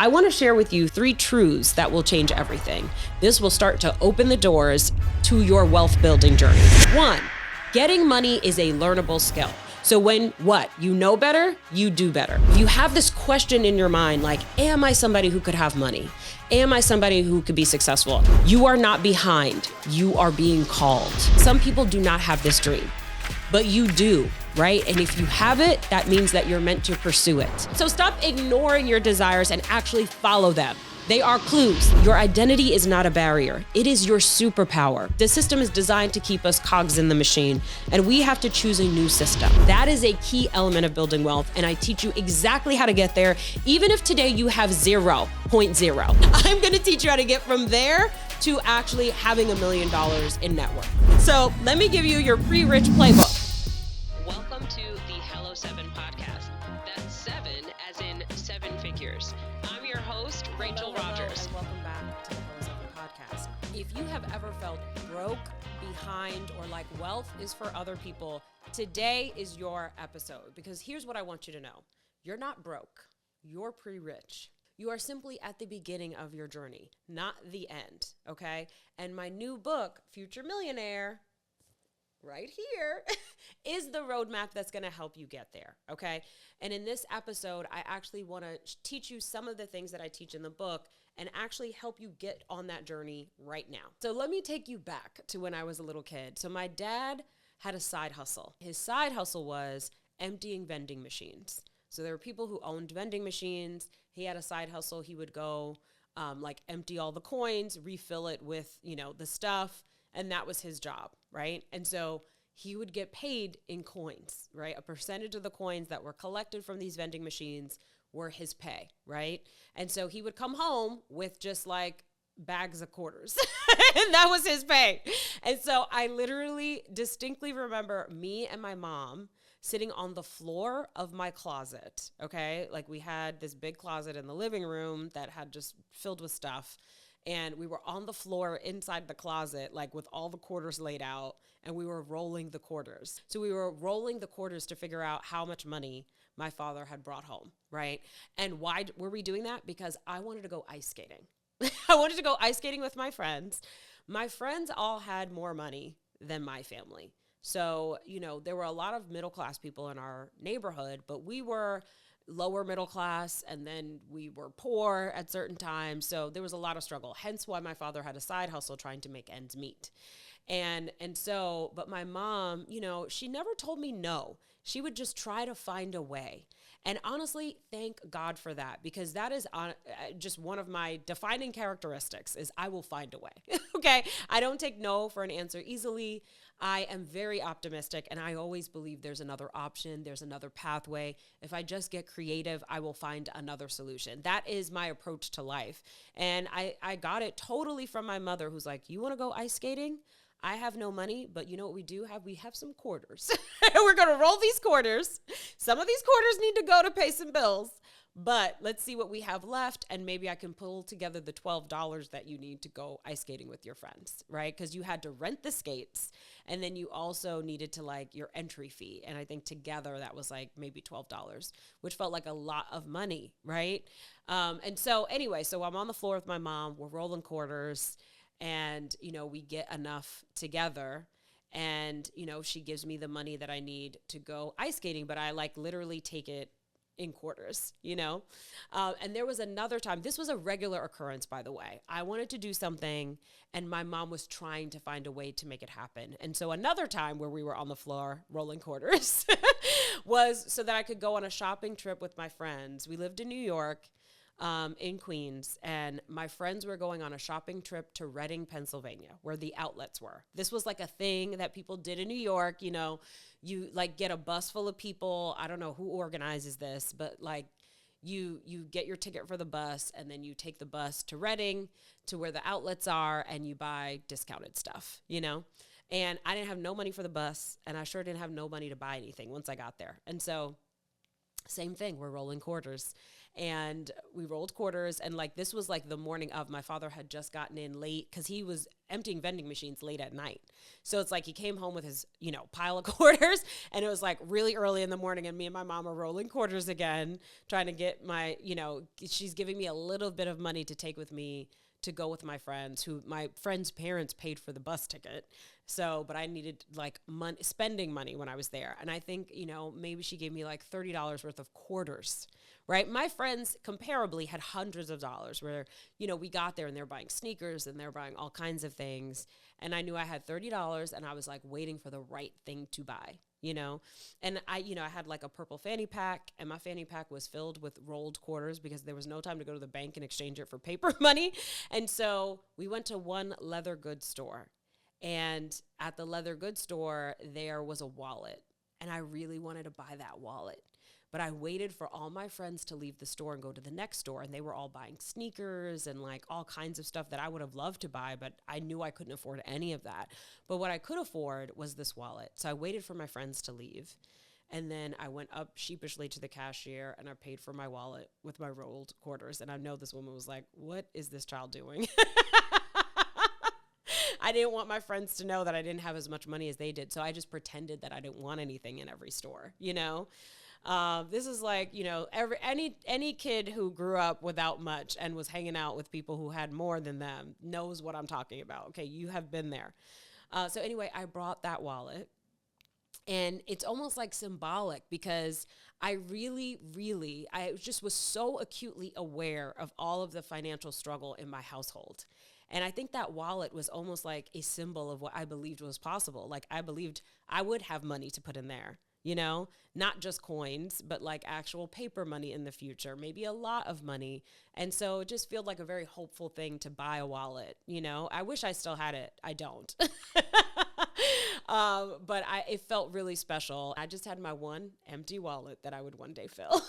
I want to share with you 3 truths that will change everything. This will start to open the doors to your wealth building journey. 1, getting money is a learnable skill. So when you know better, you do better. If you have this question in your mind, like, am I somebody who could have money? Am I somebody who could be successful? You are not behind. You are being called. Some people do not have this dream, but you do, right? And if you have it, that means that you're meant to pursue it. So stop ignoring your desires and actually follow them. They are clues. Your identity is not a barrier. It is your superpower. The system is designed to keep us cogs in the machine, and we have to choose a new system. That is a key element of building wealth, and I teach you exactly how to get there, even if today you have 0.0. I'm gonna teach you how to get from there to actually having $1 million in net worth. So let me give you your pre-rich playbook. Welcome to the Hello 7 podcast. That's 7 as in 7 figures. I'm your host, Rachel Rogers. And welcome back to the Hello 7 podcast. If you have ever felt broke, behind, or like wealth is for other people, today is your episode, because here's what I want you to know. You're not broke. You're pre-rich. You are simply at the beginning of your journey, not the end, okay? And my new book, Future Millionaire, right here, is the roadmap that's going to help you get there, okay? And in this episode, I actually want to teach you some of the things that I teach in the book and actually help you get on that journey right now. So let me take you back to when I was a little kid. So my dad had a side hustle. His side hustle was emptying vending machines. So there were people who owned vending machines. He had a side hustle. He would go empty all the coins, refill it with, the stuff. And that was his job, right? And so he would get paid in coins, right? A percentage of the coins that were collected from these vending machines were his pay, right? And so he would come home with just like bags of quarters and that was his pay. And so I literally distinctly remember me and my mom sitting on the floor of my closet, okay? Like we had this big closet in the living room that had just filled with stuff. And we were on the floor inside the closet, like with all the quarters laid out, and we were rolling the quarters. So we were rolling the quarters to figure out how much money my father had brought home, right? And why were we doing that? Because I wanted to go ice skating. I wanted to go ice skating with my friends. My friends all had more money than my family. So, there were a lot of middle-class people in our neighborhood, but we were lower middle class, and then we were poor at certain times. So there was a lot of struggle, hence why my father had a side hustle trying to make ends meet. But my mom, she never told me no. She would just try to find a way. And honestly, thank God for that, because that is just one of my defining characteristics is I will find a way. Okay. I don't take no for an answer easily. I am very optimistic, and I always believe there's another option. There's another pathway. If I just get creative, I will find another solution. That is my approach to life. And I got it totally from my mother, who's like, you want to go ice skating? I have no money, but you know what we do have? We have some quarters. We're going to roll these quarters. Some of these quarters need to go to pay some bills, but let's see what we have left. And maybe I can pull together the $12 that you need to go ice skating with your friends, right? Because you had to rent the skates, and then you also needed to your entry fee. And I think together that was maybe $12, which felt like a lot of money, right? And so anyway, so I'm on the floor with my mom. We're rolling quarters. And, we get enough together, and, she gives me the money that I need to go ice skating, but I literally take it in quarters, and there was another time, this was a regular occurrence, by the way. I wanted to do something, and my mom was trying to find a way to make it happen. And so another time where we were on the floor rolling quarters was so that I could go on a shopping trip with my friends. We lived in New York. In Queens, and my friends were going on a shopping trip to Reading, Pennsylvania, where the outlets were. This was a thing that people did in New York. You get a bus full of people. I don't know who organizes this, but you get your ticket for the bus, and then you take the bus to Reading, to where the outlets are, and you buy discounted stuff, And I didn't have no money for the bus, and I sure didn't have no money to buy anything once I got there. And so same thing, we're rolling quarters. and we rolled quarters. And like, this was like the morning of, my father had just gotten in late because he was emptying vending machines late at night. So it's like he came home with his, pile of quarters, and it was like really early in the morning, and me and my mom are rolling quarters again, trying to get my, she's giving me a little bit of money to take with me to go with my friends, who my friends' parents paid for the bus ticket. So, but I needed like spending money when I was there. And I think, maybe she gave me like $30 worth of quarters, right? My friends comparably had hundreds of dollars where, we got there and they're buying sneakers and they're buying all kinds of things. And I knew I had $30 and I was like waiting for the right thing to buy. And I had like a purple fanny pack, and my fanny pack was filled with rolled quarters because there was no time to go to the bank and exchange it for paper money. And so we went to one leather goods store, and at the leather goods store, there was a wallet, and I really wanted to buy that wallet. But I waited for all my friends to leave the store and go to the next store, and they were all buying sneakers and like all kinds of stuff that I would have loved to buy, but I knew I couldn't afford any of that. But what I could afford was this wallet. So I waited for my friends to leave, and then I went up sheepishly to the cashier and I paid for my wallet with my rolled quarters. And I know this woman was like, "What is this child doing?" I didn't want my friends to know that I didn't have as much money as they did. So I just pretended that I didn't want anything in every store, This is like, any kid who grew up without much and was hanging out with people who had more than them knows what I'm talking about. Okay, you have been there. So anyway, I brought that wallet, and it's almost like symbolic because I I just was so acutely aware of all of the financial struggle in my household. And I think that wallet was almost like a symbol of what I believed was possible. Like, I believed I would have money to put in there. Not just coins, but like actual paper money in the future, maybe a lot of money. And so it just felt like a very hopeful thing to buy a wallet. I wish I still had it. I don't. But it felt really special. I just had my one empty wallet that I would one day fill.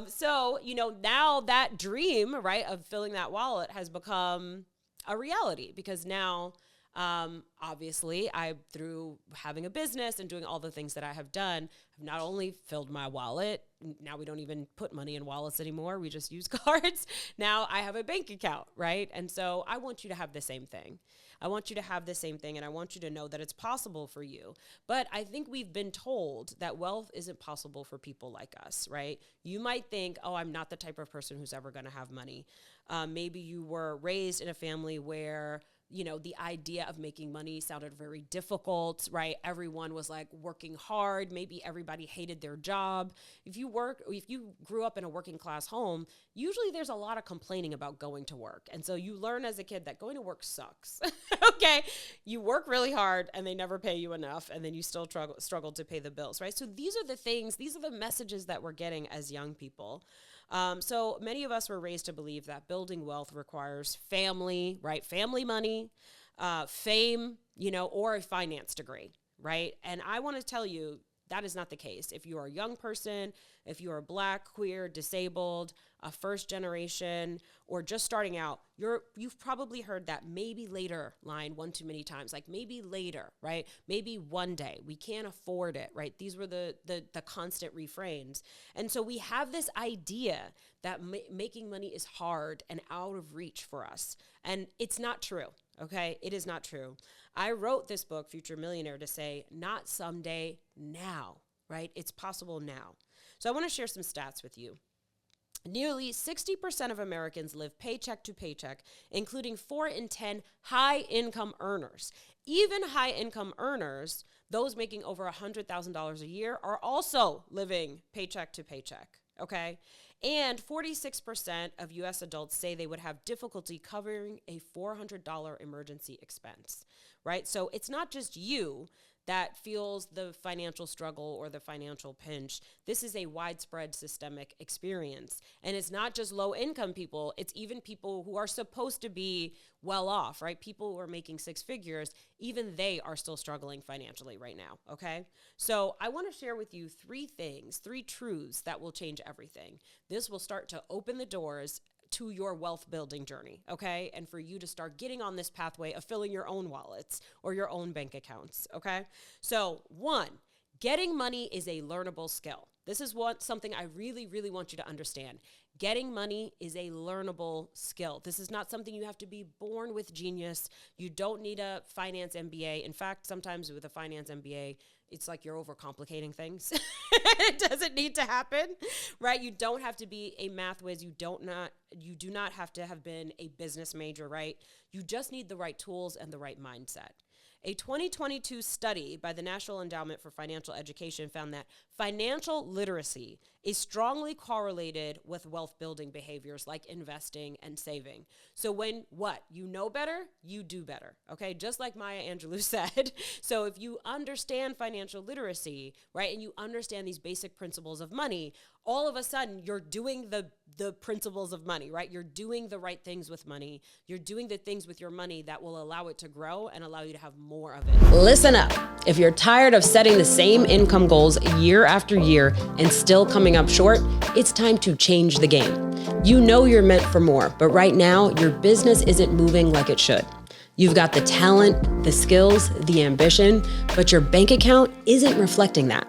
So, now that dream, right, of filling that wallet has become a reality, because now, obviously, through having a business and doing all the things that I have done, have not only filled my wallet. Now we don't even put money in wallets anymore. We just use cards. Now I have a bank account, right? And so I want you to have the same thing. I want you to have the same thing, and I want you to know that it's possible for you. But I think we've been told that wealth isn't possible for people like us, right? You might think, oh, I'm not the type of person who's ever going to have money. Maybe you were raised in a family where the idea of making money sounded very difficult, right? Everyone was like working hard. Maybe everybody hated their job. If you grew up in a working class home, usually there's a lot of complaining about going to work. And so you learn as a kid that going to work sucks. Okay. You work really hard and they never pay you enough. And then you still struggle to pay the bills, right? So these are the messages that we're getting as young people. So many of us were raised to believe that building wealth requires family, right? Family money, fame, or a finance degree, right? And I want to tell you that is not the case. If you are a young person, if you are Black, queer, disabled, a first generation, or just starting out, you've probably heard that maybe later line one too many times, like maybe later, right? Maybe one day. We can't afford it, right? These were the constant refrains. And so we have this idea that making money is hard and out of reach for us. And it's not true, okay? It is not true. I wrote this book, Future Millionaire, to say, not someday, now, right? It's possible now. So I want to share some stats with you. Nearly 60% of Americans live paycheck to paycheck, including 4 in 10 high-income earners. Even high-income earners, those making over $100,000 a year, are also living paycheck to paycheck, okay? And 46% of U.S. adults say they would have difficulty covering a $400 emergency expense, right? So it's not just you that feels the financial struggle or the financial pinch. This is a widespread systemic experience. And it's not just low-income people. It's even people who are supposed to be well off, right? People who are making 6 figures, even they are still struggling financially right now, okay? So I want to share with you 3 truths that will change everything. This will start to open the doors to your wealth building journey, okay? And for you to start getting on this pathway of filling your own wallets or your own bank accounts, okay? So 1, Getting money is a learnable skill. This is something I really, really want you to understand. Getting money is a learnable skill. This is not something you have to be born with genius. You don't need a finance MBA. In fact, sometimes with a finance MBA, it's like you're overcomplicating things. It doesn't need to happen, right? You don't have to be a math whiz. You do not have to have been a business major, right? You just need the right tools and the right mindset. A 2022 study by the National Endowment for Financial Education found that financial literacy is strongly correlated with wealth building behaviors like investing and saving. So when you know better, you do better, okay? Just like Maya Angelou said. So if you understand financial literacy, right, and you understand these basic principles of money, all of a sudden you're doing the principles of money, right? You're doing the right things with money. You're doing the things with your money that will allow it to grow and allow you to have more of it. Listen up. If you're tired of setting the same income goals year after year and still coming up short, it's time to change the game. You know you're meant for more, but right now your business isn't moving like it should. You've got the talent, the skills, the ambition, but your bank account isn't reflecting that.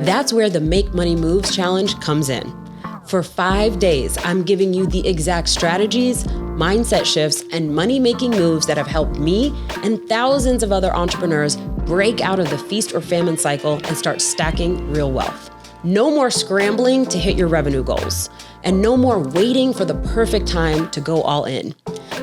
That's where the Make Money Moves Challenge comes in. For 5 days, I'm giving you the exact strategies, mindset shifts, and money-making moves that have helped me and thousands of other entrepreneurs break out of the feast or famine cycle and start stacking real wealth. No more scrambling to hit your revenue goals, and no more waiting for the perfect time to go all in.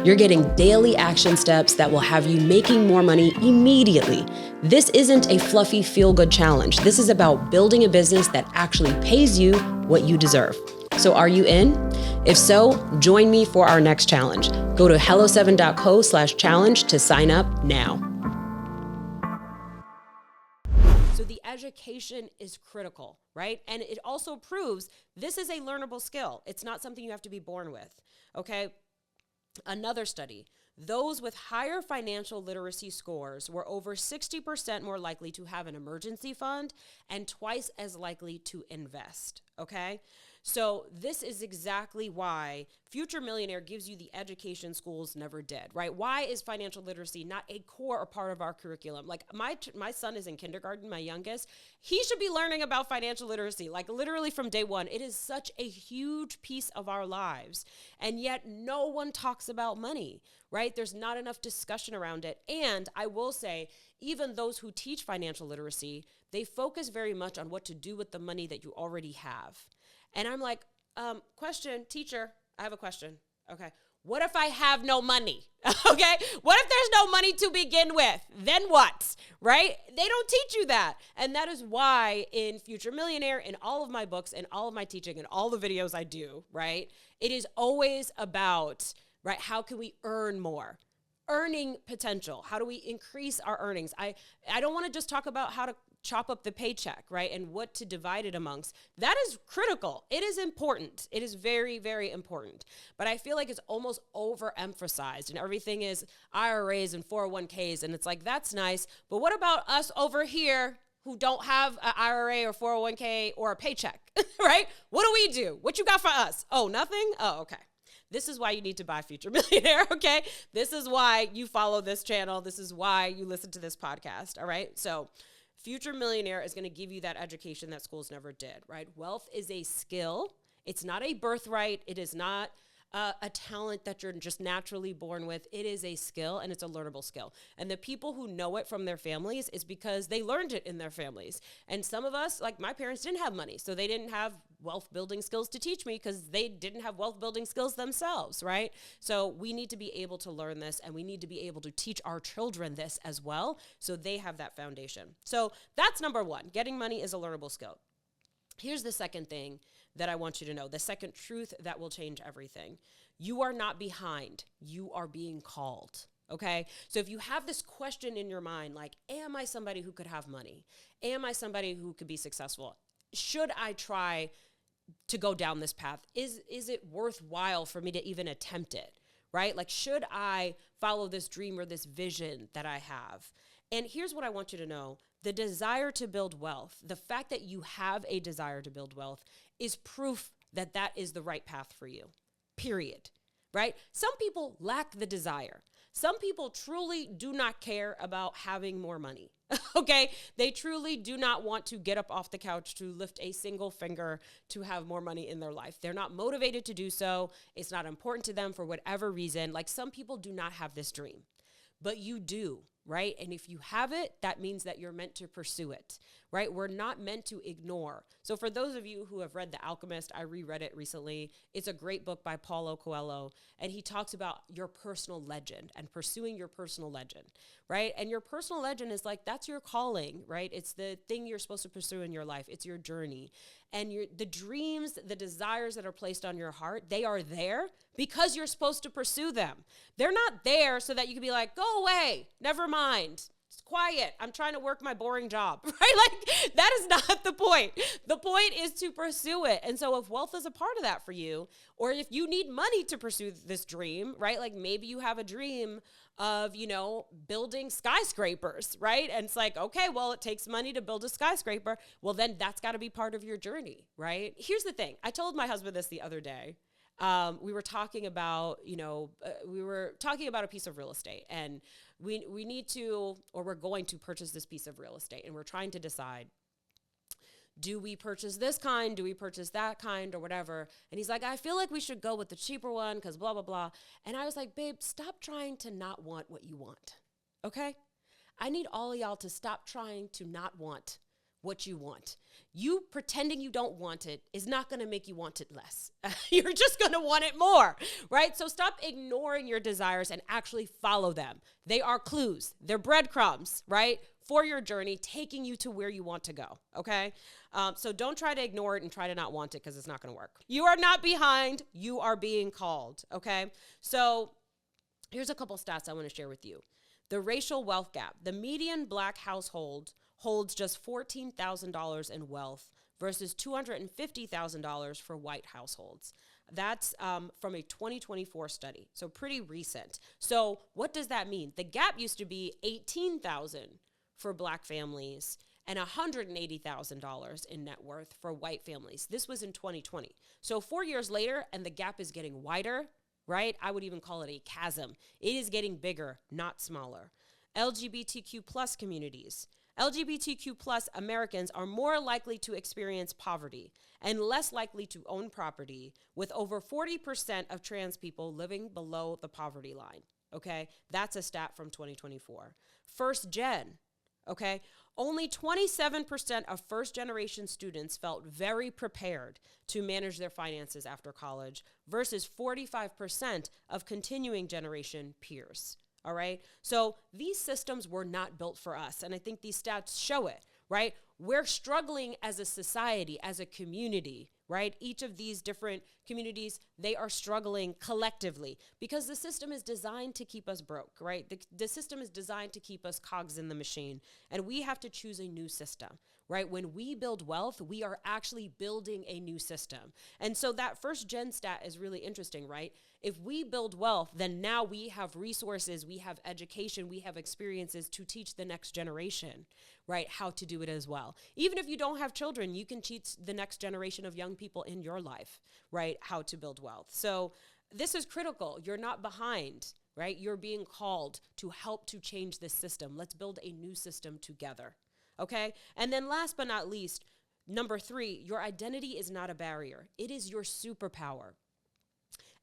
You're getting daily action steps that will have you making more money immediately. This isn't a fluffy feel-good challenge. This is about building a business that actually pays you what you deserve. So are you in? If so, join me for our next challenge. Go to hello7.co/challenge to sign up now. So the education is critical, right? And it also proves this is a learnable skill. It's not something you have to be born with, okay? Another study, those with higher financial literacy scores were over 60% more likely to have an emergency fund and twice as likely to invest, okay? So this is exactly why Future Millionaire gives you the education schools never did, right? Why is financial literacy not a core or part of our curriculum? Like my son is in kindergarten, my youngest. He should be learning about financial literacy, like literally from day one. It is such a huge piece of our lives. And yet no one talks about money, right? There's not enough discussion around it. And I will say, even those who teach financial literacy, they focus very much on what to do with the money that you already have. And I'm like, question, teacher, I have a question. Okay. What if I have no money? Okay. What if there's no money to begin with? Then what? Right? They don't teach you that. And that is why in Future Millionaire, in all of my books and all of my teaching and all the videos I do, right? It is always about, right? How can we earn more? Earning potential. How do we increase our earnings? I don't want to just talk about how to chop up the paycheck, right? And what to divide it amongst. That is critical. It is important. It is very, very important. But I feel like it's almost overemphasized and everything is IRAs and 401ks. And it's like, that's nice. But what about us over here who don't have an IRA or 401k or a paycheck, right? What do we do? What you got for us? Oh, nothing? Oh, okay. This is why you need to buy Future Millionaire, okay? This is why you follow this channel. This is why you listen to this podcast, all right? So Future Millionaire is going to give you that education that schools never did, right? Wealth is a skill. It's not a birthright. It is not a talent that you're just naturally born with. It is a skill, and it's a learnable skill. And the people who know it from their families is because they learned it in their families. And some of us, like my parents, didn't have money, so they didn't have wealth building skills to teach me because they didn't have wealth building skills themselves, right? So we need to be able to learn this, and we need to be able to teach our children this as well, so they have that foundation. So that's number one. Getting money is a learnable skill. Here's the second thing that I want you to know, the second truth that will change everything. You are not behind. You are being called, okay? So if you have this question in your mind, like, am I somebody who could have money? Am I somebody who could be successful? Should I try to go down this path? Is it worthwhile for me to even attempt it, right? Like, should I follow this dream or this vision that I have? And here's what I want you to know. The desire to build wealth, the fact that you have a desire to build wealth is proof that that is the right path for you, period, right? Some people lack the desire. Some people truly do not care about having more money. Okay. They truly do not want to get up off the couch to lift a single finger to have more money in their life. They're not motivated to do so. It's not important to them for whatever reason. Like, some people do not have this dream, but you do, right? And if you have it, that means that you're meant to pursue it, right? We're not meant to ignore. So for those of you who have read The Alchemist, I reread it recently. It's a great book by Paulo Coelho, and he talks about your personal legend and pursuing your personal legend, right? And your personal legend is like, that's your calling, right? It's the thing you're supposed to pursue in your life. It's your journey. And the dreams, the desires that are placed on your heart, they are there because you're supposed to pursue them. They're not there so that you can be like, go away, never mind. It's quiet. I'm trying to work my boring job, right? Like, that is not the point. The point is to pursue it. And so if wealth is a part of that for you, or if you need money to pursue this dream, right? Like, maybe you have a dream of, building skyscrapers, right? And it's like, okay, well, it takes money to build a skyscraper. Well, then that's got to be part of your journey, right? Here's the thing. I told my husband this the other day. We were talking about, a piece of real estate, and we need to, or we're going to purchase this piece of real estate, and we're trying to decide, do we purchase this kind? Do we purchase that kind, or whatever? And he's like, I feel like we should go with the cheaper one because blah, blah, blah. And I was like, babe, stop trying to not want what you want, okay? I need all of y'all to stop trying to not want what you want. You pretending you don't want it is not going to make you want it less. You're just going to want it more, right? So stop ignoring your desires and actually follow them. They are clues. They're breadcrumbs, right? For your journey, taking you to where you want to go, okay? So don't try to ignore it and try to not want it because it's not going to work. You are not behind. You are being called, okay? So here's a couple stats I want to share with you. The racial wealth gap. The median Black household holds just $14,000 in wealth versus $250,000 for white households. That's from a 2024 study, so pretty recent. So what does that mean? The gap used to be $18,000 for Black families and $180,000 in net worth for white families. This was in 2020. So 4 years later, and the gap is getting wider, right? I would even call it a chasm. It is getting bigger, not smaller. LGBTQ plus communities. LGBTQ plus Americans are more likely to experience poverty and less likely to own property, with over 40% of trans people living below the poverty line, okay? That's a stat from 2024. First gen, okay? Only 27% of first-generation students felt very prepared to manage their finances after college versus 45% of continuing generation peers. All right. So these systems were not built for us. And I think these stats show it, right? We're struggling as a society, as a community, right? Each of these different communities, they are struggling collectively because the system is designed to keep us broke, right? The system is designed to keep us cogs in the machine. And we have to choose a new system, right? When we build wealth, we are actually building a new system. And so that first gen stat is really interesting, right? If we build wealth, then now we have resources, we have education, we have experiences to teach the next generation, right, how to do it as well. Even if you don't have children, you can teach the next generation of young people in your life, right, how to build wealth. So this is critical. You're not behind, right? You're being called to help to change this system. Let's build a new system together, okay? And then last but not least, number 3, your identity is not a barrier. It is your superpower.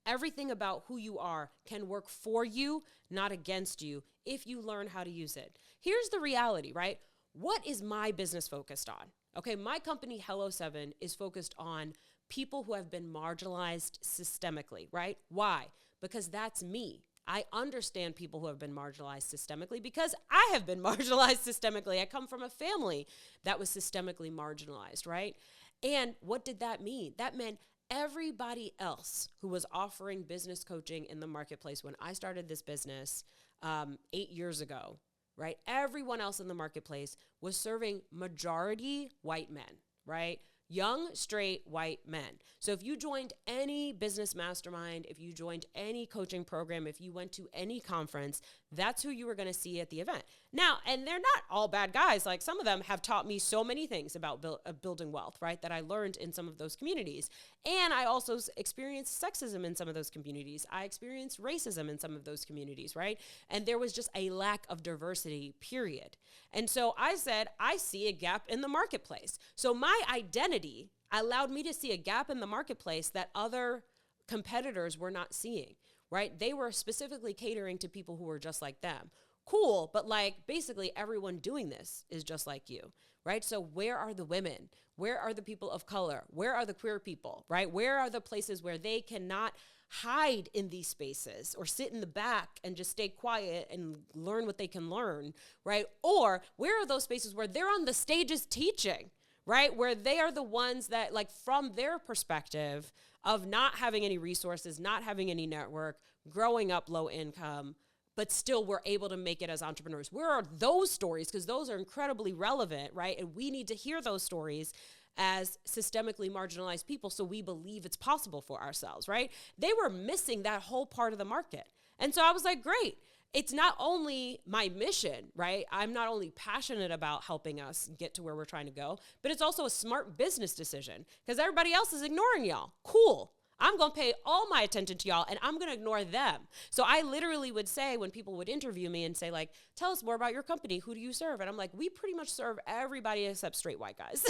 Everything about who you are can work for you, not against you, if you learn how to use it. Here's the reality, right? What is my business focused on? Okay, my company, Hello 7, is focused on people who have been marginalized systemically, right? Why? Because that's me. I understand people who have been marginalized systemically because I have been marginalized systemically. I come from a family that was systemically marginalized, right? And what did that mean? That meant everybody else who was offering business coaching in the marketplace when I started this business 8 years ago, right? Everyone else in the marketplace was serving majority white men, right? young, straight, white men. So if you joined any business mastermind, if you joined any coaching program, if you went to any conference, that's who you were going to see at the event. Now, and they're not all bad guys. Like some of them have taught me so many things about building wealth, right? That I learned in some of those communities. And I also experienced sexism in some of those communities. I experienced racism in some of those communities, right? And there was just a lack of diversity, period. And so I said, I see a gap in the marketplace. So my identity allowed me to see a gap in the marketplace that other competitors were not seeing, right? They were specifically catering to people who were just like them. Cool, but like basically everyone doing this is just like you, right? So where are the women? Where are the people of color? Where are the queer people, right? Where are the places where they cannot hide in these spaces or sit in the back and just stay quiet and learn what they can learn, right? Or where are those spaces where they're on the stages teaching, right? Where they are the ones that, like, from their perspective of not having any resources, not having any network, growing up low income, but still were able to make it as entrepreneurs. Where are those stories? Because those are incredibly relevant, right? And we need to hear those stories as systemically marginalized people so we believe it's possible for ourselves, right? They were missing that whole part of the market. And so I was like, great. It's not only my mission, right? I'm not only passionate about helping us get to where we're trying to go, but it's also a smart business decision because everybody else is ignoring y'all. Cool. I'm going to pay all my attention to y'all and I'm going to ignore them. So I literally would say when people would interview me and say like, tell us more about your company. Who do you serve? And I'm like, we pretty much serve everybody except straight white guys.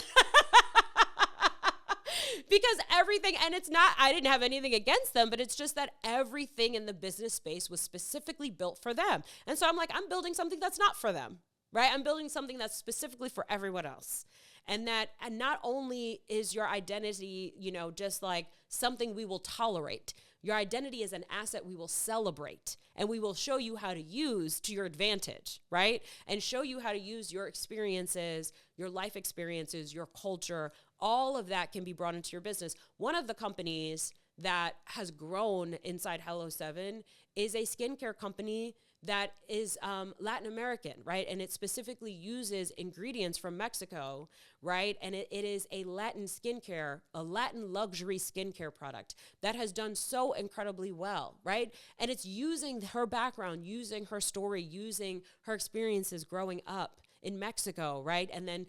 Because everything, and it's not, I didn't have anything against them, but it's just that everything in the business space was specifically built for them. And so I'm like, I'm building something that's not for them, right? I'm building something that's specifically for everyone else. And not only is your identity, just like something we will tolerate, your identity is an asset we will celebrate and we will show you how to use to your advantage, right? And show you how to use your experiences, your life experiences, your culture, all of that can be brought into your business. One of the companies that has grown inside Hello 7 is a skincare company that is Latin American, right? And it specifically uses ingredients from Mexico, right? And it is a Latin luxury skincare product that has done so incredibly well, right? And it's using her background, using her story, using her experiences growing up in Mexico, right? And then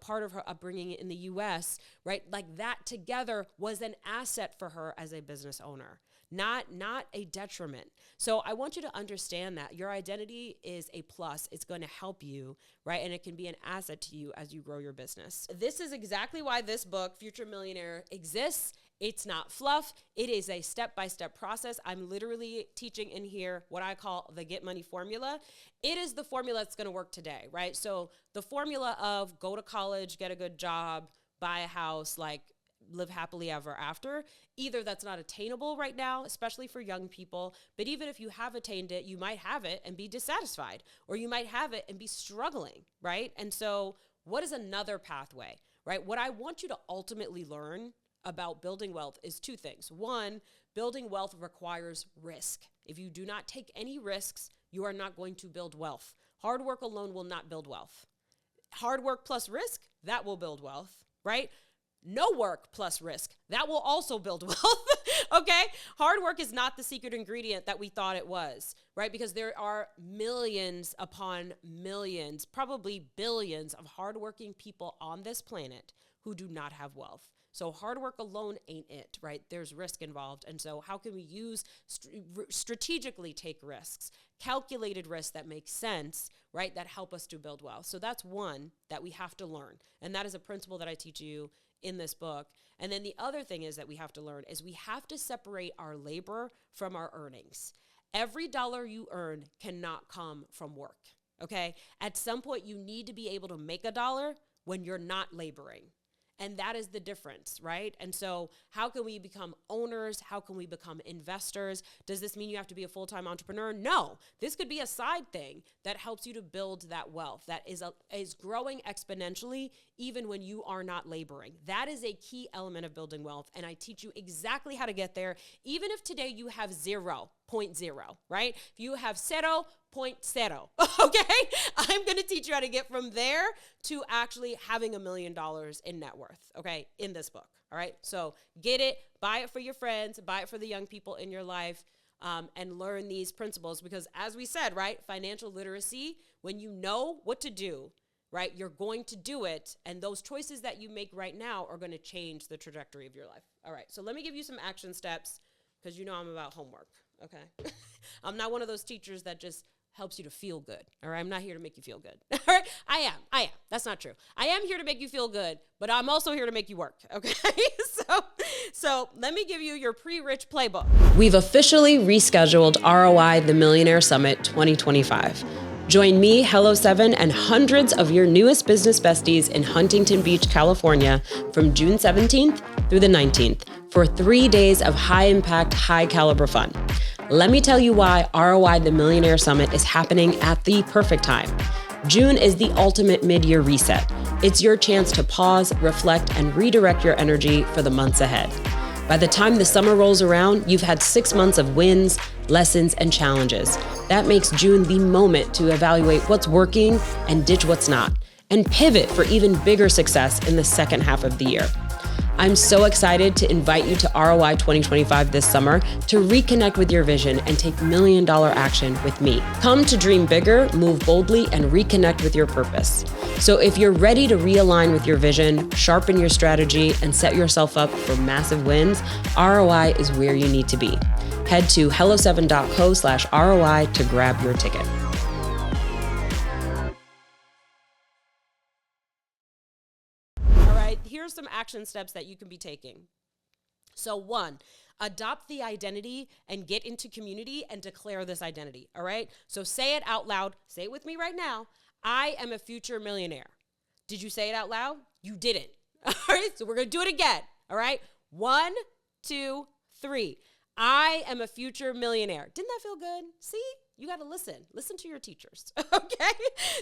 part of her upbringing in the US, right? Like that together was an asset for her as a business owner, not a detriment. So I want you to understand that your identity is a plus. It's going to help you, right? And it can be an asset to you as you grow your business. This is exactly why this book, Future Millionaire, exists. It's not fluff. It is a step-by-step process. I'm literally teaching in here what I call the Get Money formula. It is the formula that's going to work today, right? So the formula of go to college, get a good job, buy a house, like live happily ever after. Either that's not attainable right now, especially for young people, but even if you have attained it, you might have it and be dissatisfied, or you might have it and be struggling, right? And so what is another pathway, right? What I want you to ultimately learn about building wealth is two things. One, building wealth requires risk. If you do not take any risks, you are not going to build wealth. Hard work alone will not build wealth. Hard work plus risk, that will build wealth, right? No work plus risk, that will also build wealth, okay? Hard work is not the secret ingredient that we thought it was, right? Because there are millions upon millions, probably billions of hardworking people on this planet who do not have wealth. So hard work alone ain't it, right? There's risk involved. And so how can we strategically take risks, calculated risks that make sense, right? That help us to build wealth. So that's one that we have to learn. And that is a principle that I teach you in this book. And then the other thing is that we have to learn is we have to separate our labor from our earnings. Every dollar you earn cannot come from work, okay? At some point, you need to be able to make a dollar when you're not laboring. And that is the difference, right? And so how can we become owners? How can we become investors? Does this mean you have to be a full-time entrepreneur? No. This could be a side thing that helps you to build that wealth that is growing exponentially even when you are not laboring. That is a key element of building wealth. And I teach you exactly how to get there, even if today you have 0.0, right? If you have 0, 1.0, okay? I'm going to teach you how to get from there to actually having $1 million in net worth, okay, in this book, all right? So get it, buy it for your friends, buy it for the young people in your life, and learn these principles because as we said, right, financial literacy, when you know what to do, right, you're going to do it, and those choices that you make right now are going to change the trajectory of your life. All right, so let me give you some action steps because you know I'm about homework, okay? I'm not one of those teachers that just helps you to feel good, all right? I'm not here to make you feel good, all right? I am. That's not true. I am here to make you feel good, but I'm also here to make you work, okay? So let me give you your pre-rich playbook. We've officially rescheduled ROI The Millionaire Summit 2025. Join me, Hello 7, and hundreds of your newest business besties in Huntington Beach, California from June 17th through the 19th for 3 days of high-impact, high-caliber fun. Let me tell you why ROI The Millionaire Summit is happening at the perfect time. June is the ultimate mid-year reset. It's your chance to pause, reflect, and redirect your energy for the months ahead. By the time the summer rolls around, you've had 6 months of wins, lessons, and challenges. That makes June the moment to evaluate what's working and ditch what's not, and pivot for even bigger success in the second half of the year. I'm so excited to invite you to ROI 2025 this summer to reconnect with your vision and take $1 million action with me. Come to dream bigger, move boldly, and reconnect with your purpose. So if you're ready to realign with your vision, sharpen your strategy, and set yourself up for massive wins, ROI is where you need to be. Head to hello7.co/ROI to grab your ticket. Here's some action steps that you can be taking. So 1, adopt the identity and get into community and declare this identity, all right? So say it out loud. Say it with me right now. I am a future millionaire. Did you say it out loud? You didn't. All right, so we're going to do it again, all right? 1, 2, 3. I am a future millionaire. Didn't that feel good? See? You got to listen to your teachers, okay?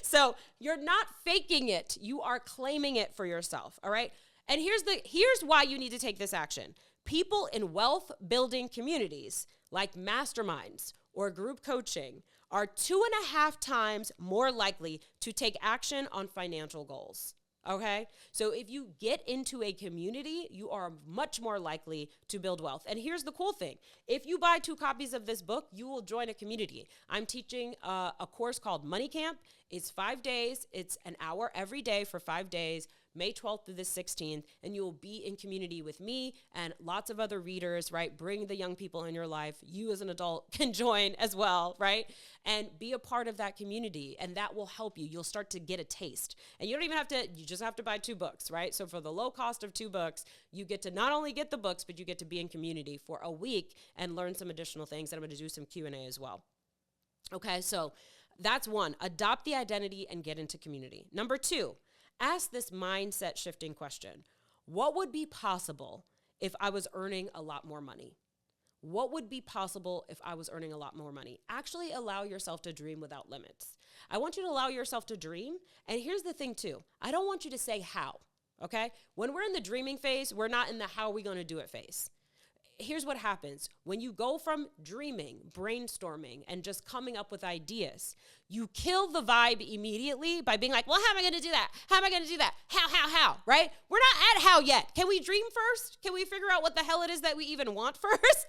So you're not faking it. You are claiming it for yourself, all right? And here's why you need to take this action. People in wealth building communities like masterminds or group coaching are 2.5 times more likely to take action on financial goals. Okay, so if you get into a community, you are much more likely to build wealth. And here's the cool thing. If you buy 2 copies of this book, you will join a community. I'm teaching a course called Money Camp. It's 5 days. It's an hour every day for 5 days, May 12th through the 16th, and you will be in community with me and lots of other readers, right? Bring the young people in your life. You as an adult can join as well, right? And be a part of that community, and that will help you. You'll start to get a taste. And you don't even have to, you just have to buy 2 books, right? So for the low cost of 2 books, you get to not only get the books, but you get to be in community for a week and learn some additional things. And I'm going to do some Q&A as well. Okay, so that's 1, adopt the identity and get into community. Number 2, ask this mindset shifting question. What would be possible if I was earning a lot more money? What would be possible if I was earning a lot more money? Actually allow yourself to dream without limits. I want you to allow yourself to dream. And here's the thing too. I don't want you to say how, okay? When we're in the dreaming phase, we're not in the how are we going to do it phase. Here's what happens. When you go from dreaming, brainstorming, and just coming up with ideas, you kill the vibe immediately by being like, well, how am I going to do that? How am I going to do that? How, right? We're not at how yet. Can we dream first? Can we figure out what the hell it is that we even want first?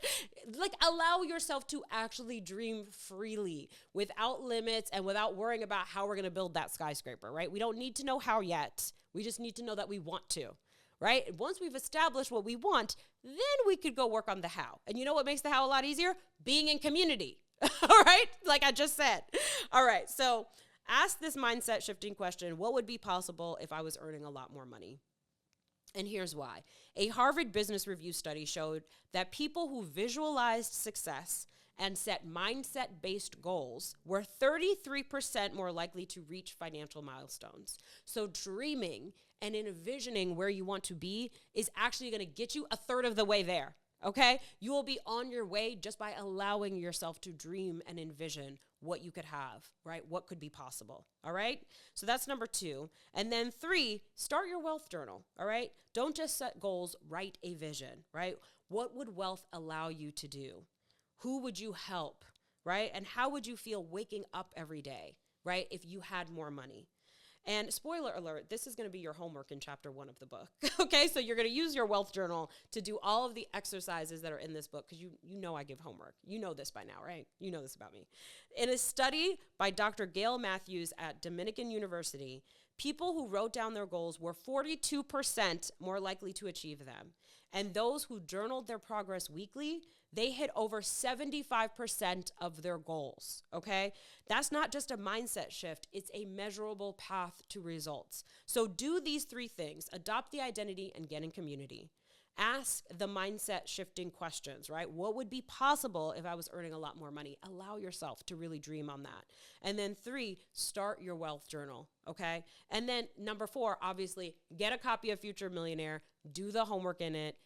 Like, allow yourself to actually dream freely without limits and without worrying about how we're going to build that skyscraper, right? We don't need to know how yet. We just need to know that we want to. Right? Once we've established what we want, then we could go work on the how. And you know what makes the how a lot easier? Being in community. All right? Like I just said. All right. So ask this mindset shifting question. What would be possible if I was earning a lot more money? And here's why. A Harvard Business Review study showed that people who visualized success and set mindset-based goals were 33% more likely to reach financial milestones. So dreaming and envisioning where you want to be is actually going to get you 1/3 of the way there, okay? You will be on your way just by allowing yourself to dream and envision what you could have, right? What could be possible, all right? So that's number 2. And then 3, start your wealth journal, all right? Don't just set goals, write a vision, right? What would wealth allow you to do? Who would you help, right? And how would you feel waking up every day, right, if you had more money? And spoiler alert, this is going to be your homework in chapter 1 of the book. Okay, so you're going to use your wealth journal to do all of the exercises that are in this book, because you know I give homework. You know this by now, right? You know this about me. In a study by Dr. Gail Matthews at Dominican University, people who wrote down their goals were 42% more likely to achieve them. And those who journaled their progress weekly, they hit over 75% of their goals, okay? That's not just a mindset shift, it's a measurable path to results. So do these 3 things: adopt the identity and get in community. Ask the mindset shifting questions, right? What would be possible if I was earning a lot more money? Allow yourself to really dream on that. And then 3, start your wealth journal, okay? And then number 4, obviously, get a copy of Future Millionaire, do the homework in it.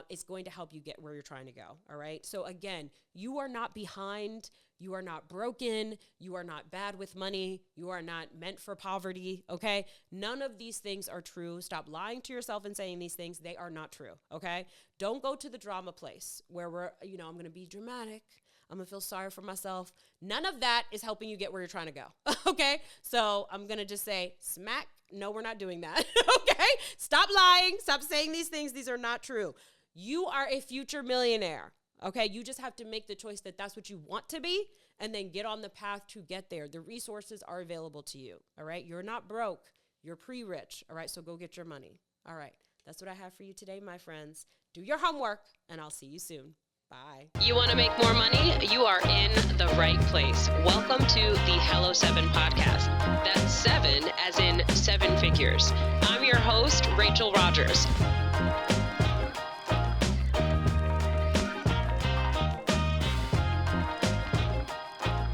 It's going to help you get where you're trying to go, all right? So again, you are not behind, you are not broken, you are not bad with money, you are not meant for poverty, okay? None of these things are true. Stop lying to yourself and saying these things. They are not true, okay? Don't go to the drama place where I'm going to be dramatic. I'm going to feel sorry for myself. None of that is helping you get where you're trying to go, okay? So I'm going to just say, smack, no, we're not doing that, okay? Stop lying. Stop saying these things. These are not true. You are a future millionaire, okay? You just have to make the choice that that's what you want to be and then get on the path to get there. The resources are available to you, all right? You're not broke. You're pre-rich, all right? So go get your money. All right, that's what I have for you today, my friends. Do your homework, and I'll see you soon. Bye. You want to make more money? You are in the right place. Welcome to the Hello 7 podcast. That's 7 as in 7 figures. I'm your host, Rachel Rogers.